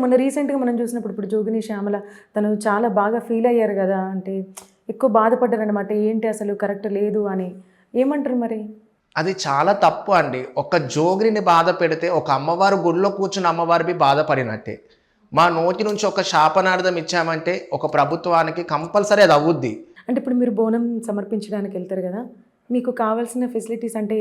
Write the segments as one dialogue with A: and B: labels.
A: మొన్న రీసెంట్గా మనం చూసినప్పుడు ఇప్పుడు జోగిని శ్యామల తను చాలా బాగా ఫీల్ అయ్యారు కదా, అంటే ఎక్కువ బాధపడ్డారనమాట, ఏంటి అసలు కరెక్ట్ లేదు అని. ఏమంటారు మరి?
B: అది చాలా తప్పు అండి. ఒక జోగిని బాధ పెడితే ఒక అమ్మవారు గుడిలో కూర్చున్న అమ్మవారివి బాధపడినట్టే. మా నోటి నుంచి ఒక శాపనార్థం ఇచ్చామంటే ఒక ప్రభుత్వానికి కంపల్సరీ అది అవుద్ది.
A: అంటే ఇప్పుడు మీరు బోనం సమర్పించడానికి వెళ్తారు కదా, మీకు కావాల్సిన ఫెసిలిటీస్ అంటే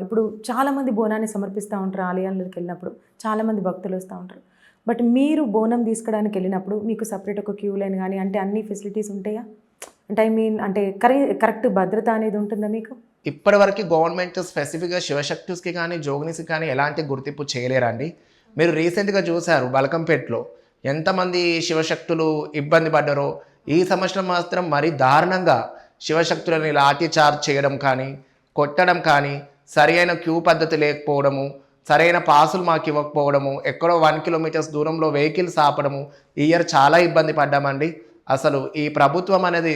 A: ఇప్పుడు చాలామంది బోనాన్ని సమర్పిస్తూ ఉంటారు ఆలయాలకు వెళ్ళినప్పుడు, చాలామంది భక్తులు వస్తూ ఉంటారు. బట్ మీరు బోనం తీసుకోవడానికి వెళ్ళినప్పుడు మీకు సపరేట్ ఒక క్యూ లైన్ కానీ అంటే అన్ని ఫెసిలిటీస్ ఉంటాయా? అంటే ఐ మీన్ అంటే కరెక్ట్ భద్రత అనేది ఉంటుందా మీకు?
B: ఇప్పటివరకు గవర్నమెంట్ స్పెసిఫిక్గా శివశక్తుస్కి కానీ జోగినిస్కి కానీ ఎలాంటి గుర్తింపు చేయలేరండి. మీరు రీసెంట్గా చూశారు బల్కంపేటలో ఎంతమంది శివశక్తులు ఇబ్బంది పడ్డారో. ఈ సంవత్సరం మాత్రం మరీ దారుణంగా శివశక్తులని లాఠీ చార్జ్ చేయడం కానీ, కొట్టడం కానీ, సరైన క్యూ పద్ధతి లేకపోవడము, సరైన పాసులు మాకు ఇవ్వకపోవడము, ఎక్కడో 1 కిలోమీటర్స్ దూరంలో వెహికల్స్ ఆపడము, ఈ ఇయర్ చాలా ఇబ్బంది పడ్డామండి. అసలు ఈ ప్రభుత్వం అనేది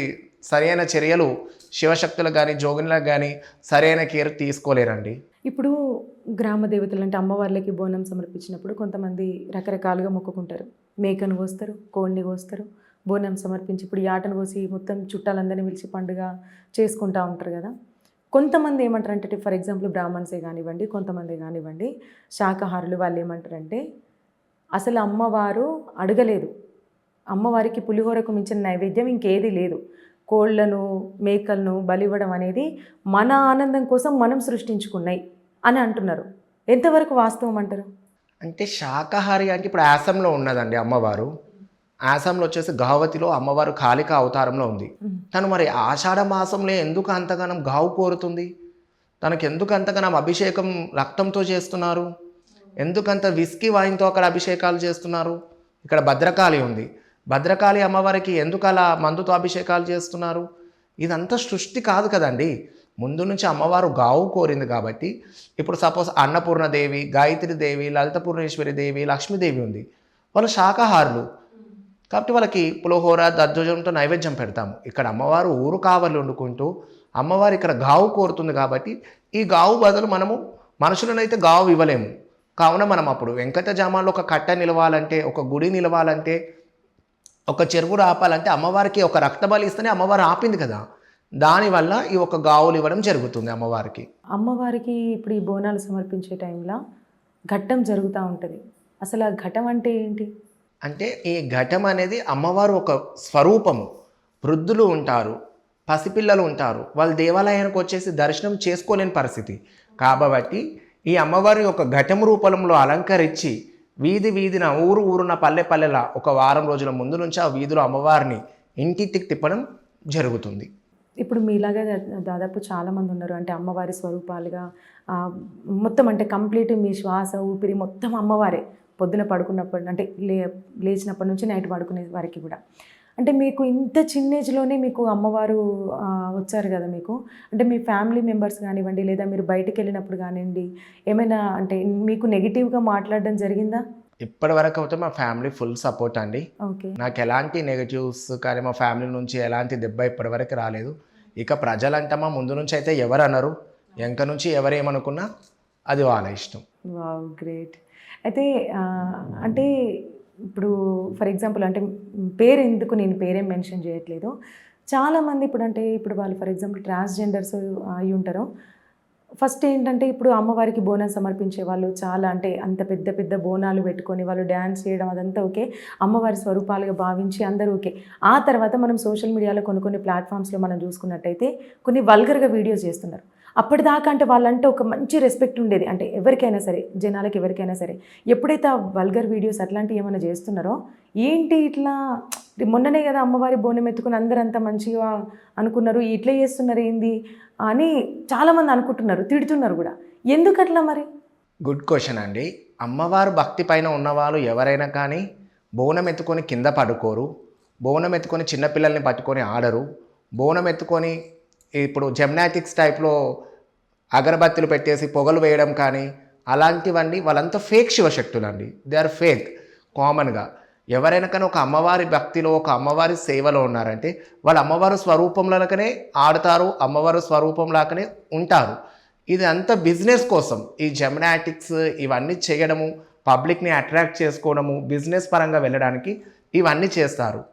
B: సరైన చర్యలు శివశక్తులకు కానీ జోగినులకు కానీ సరైన కేర్ తీసుకోలేరండి.
A: ఇప్పుడు గ్రామ దేవతలు అంటే అమ్మవార్లకి బోనం సమర్పించినప్పుడు కొంతమంది రకరకాలుగా మొక్కుకుంటారు. మేకను కోస్తారు, కోడిని కోస్తారు, బోనం సమర్పించి ఇప్పుడు యాటను కోసి మొత్తం చుట్టాలందరినీ పిలిచి పండుగ చేసుకుంటూ ఉంటారు కదా. కొంతమంది ఏమంటారంటే ఫర్ ఎగ్జాంపుల్ బ్రాహ్మణ్సే కానివ్వండి, కొంతమంది కానివ్వండి శాకాహారులు, వాళ్ళు ఏమంటారంటే అసలు అమ్మవారు అడగలేదు, అమ్మవారికి పులిహోరకు మించిన నైవేద్యం ఇంకేది లేదు, కోళ్లను మేకలను బలివ్వడం అనేది మన ఆనందం కోసం మనం సృష్టించుకున్నాయి అని అంటున్నారు. ఎంతవరకు వాస్తవం అంటారు?
B: అంటే శాకాహారి అంటే ఇప్పుడు ఆసాంలో ఉన్నదండి అమ్మవారు. ఆసాంలో వచ్చేసి గౌహవతిలో అమ్మవారు కాళిక అవతారంలో ఉంది. తను మరి ఆషాఢ మాసంలో ఎందుకు అంతగానం గావు కోరుతుంది? తనకు ఎందుకు అంతగానం అభిషేకం రక్తంతో చేస్తున్నారు? ఎందుకంత విస్కీ వాయిన్తో అక్కడ అభిషేకాలు చేస్తున్నారు? ఇక్కడ భద్రకాళి ఉంది, భద్రకాళి అమ్మవారికి ఎందుకు అలా మందుతో అభిషేకాలు చేస్తున్నారు? ఇదంతా సృష్టి కాదు కదండి. ముందు నుంచి అమ్మవారు గావు కోరింది కాబట్టి ఇప్పుడు సపోజ్ అన్నపూర్ణదేవి, గాయత్రీదేవి, లలితపూర్ణేశ్వరి దేవి, లక్ష్మీదేవి ఉంది, వాళ్ళు శాకాహారులు కాబట్టి వాళ్ళకి పులిహోర దద్దోజనంతో నైవేద్యం పెడతాము. ఇక్కడ అమ్మవారు ఊరు కావాలి వండుకుంటూ అమ్మవారు ఇక్కడ గావు కోరుతుంది కాబట్టి ఈ గావు బదులు మనము మనుషులనైతే గావు ఇవ్వలేము. కావున మనం అప్పుడు వెంకటజామాలో ఒక కట్ట నిలవాలంటే, ఒక గుడి నిలవాలంటే, ఒక చెరువు ఆపాలంటే అమ్మవారికి ఒక రక్తబలి ఇస్తేనే అమ్మవారు ఆపింది కదా. దానివల్ల ఈ ఒక గావులు ఇవ్వడం జరుగుతుంది అమ్మవారికి.
A: అమ్మవారికి ఇప్పుడు ఈ బోనాలు సమర్పించే టైంలో ఘట్టం జరుగుతూ ఉంటుంది. అసలు ఆ ఘటం అంటే ఏంటి?
B: అంటే ఈ ఘటం అనేది అమ్మవారు ఒక స్వరూపము. వృద్ధులు ఉంటారు, పసిపిల్లలు ఉంటారు, వాళ్ళు దేవాలయానికి వచ్చేసి దర్శనం చేసుకోలేని పరిస్థితి కాబట్టి ఈ అమ్మవారి ఒక ఘటం రూపంలో అలంకరించి వీధి వీధిన ఊరు ఊరున పల్లె పల్లెలా ఒక వారం రోజుల ముందు నుంచి ఆ వీధిలో అమ్మవారిని ఇంటింటికి తిప్పడం జరుగుతుంది.
A: ఇప్పుడు మీలాగా దాదాపు చాలామంది ఉన్నారు, అంటే అమ్మవారి స్వరూపాలుగా మొత్తం అంటే కంప్లీట్ మీ శ్వాస ఊపిరి మొత్తం అమ్మవారే. పొద్దున పడుకున్నప్పటి అంటే లేచినప్పటి నుంచి నైట్ పడుకునే వారికి కూడా. అంటే మీకు ఇంత చిన్న ఏజ్లోనే మీకు అమ్మవారు వచ్చారు కదా మీకు, అంటే మీ ఫ్యామిలీ మెంబర్స్ కానివ్వండి లేదా మీరు బయటికి వెళ్ళినప్పుడు కానివ్వండి ఏమైనా అంటే మీకు నెగిటివ్గా మాట్లాడడం జరిగిందా?
B: ఇప్పటి వరకు అయితే మా ఫ్యామిలీ ఫుల్ సపోర్ట్ అండి.
A: ఓకే.
B: నాకు ఎలాంటి నెగటివ్స్ కానీ మా ఫ్యామిలీ నుంచి ఎలాంటి దెబ్బ ఇప్పటి వరకు రాలేదు. ఇక ప్రజలంటే మా ముందు నుంచి అయితే ఎవరు అనరు, వెనక నుంచి ఎవరేమనుకున్నా అది వాళ్ళ ఇష్టం.
A: Wow, great. అయితే అంటే ఇప్పుడు ఫర్ ఎగ్జాంపుల్ అంటే పేరు ఎందుకు నేను పేరేం మెన్షన్ చేయట్లేదు, చాలామంది ఇప్పుడు అంటే ఇప్పుడు వాళ్ళు ఫర్ ఎగ్జాంపుల్ ట్రాన్స్జెండర్స్ అయి ఉంటారు. ఫస్ట్ ఏంటంటే ఇప్పుడు అమ్మవారికి బోనం సమర్పించే వాళ్ళు చాలా అంటే అంత పెద్ద పెద్ద బోనాలు పెట్టుకొని వాళ్ళు డ్యాన్స్ చేయడం అదంతా ఓకే, అమ్మవారి స్వరూపాలుగా భావించి అందరూ ఓకే. ఆ తర్వాత మనం సోషల్ మీడియాలో కొన్ని ప్లాట్ఫామ్స్లో మనం చూసుకున్నట్టయితే కొన్ని వల్గర్గా వీడియోస్ చేస్తున్నారు. అప్పటిదాకా అంటే వాళ్ళంటే ఒక మంచి రెస్పెక్ట్ ఉండేది, అంటే ఎవరికైనా సరే జనాలకి ఎవరికైనా సరే. ఎప్పుడైతే ఆ వల్గర్ వీడియోస్ అట్లాంటివి ఏమైనా చేస్తున్నారో ఏంటి ఇట్లా మొన్ననే కదా అమ్మవారి బోనం ఎత్తుకుని అందరంతా మంచిగా అనుకున్నారు, ఇట్లా చేస్తున్నారు ఏంది అని చాలామంది అనుకుంటున్నారు, తిడుతున్నారు కూడా. ఎందుకు అట్లా మరి?
B: గుడ్ క్వశ్చన్ అండి. అమ్మవారు భక్తి పైన ఉన్నవాళ్ళు ఎవరైనా కానీ బోనం ఎత్తుకొని కింద పడుకోరు, బోనం ఎత్తుకొని చిన్నపిల్లల్ని పట్టుకొని ఆడరు, బోనం ఎత్తుకొని ఇప్పుడు జిమ్నాటిక్స్ టైప్లో అగరబత్తులు పెట్టేసి పొగలు వేయడం కానీ అలాంటివన్నీ వాళ్ళంతా ఫేక్ శివశక్తులు అండి. They are fake. కామన్గా ఎవరైనా కానీ ఒక అమ్మవారి భక్తిలో ఒక అమ్మవారి సేవలో ఉన్నారంటే వాళ్ళు అమ్మవారి స్వరూపంలోకనే ఆడతారు, అమ్మవారి స్వరూపంలాగానే ఉంటారు. ఇది అంతా బిజినెస్ కోసం ఈ జిమ్నాటిక్స్ ఇవన్నీ చేయడము పబ్లిక్ని అట్రాక్ట్ చేసుకోవడము, బిజినెస్ పరంగా వెళ్ళడానికి ఇవన్నీ చేస్తారు.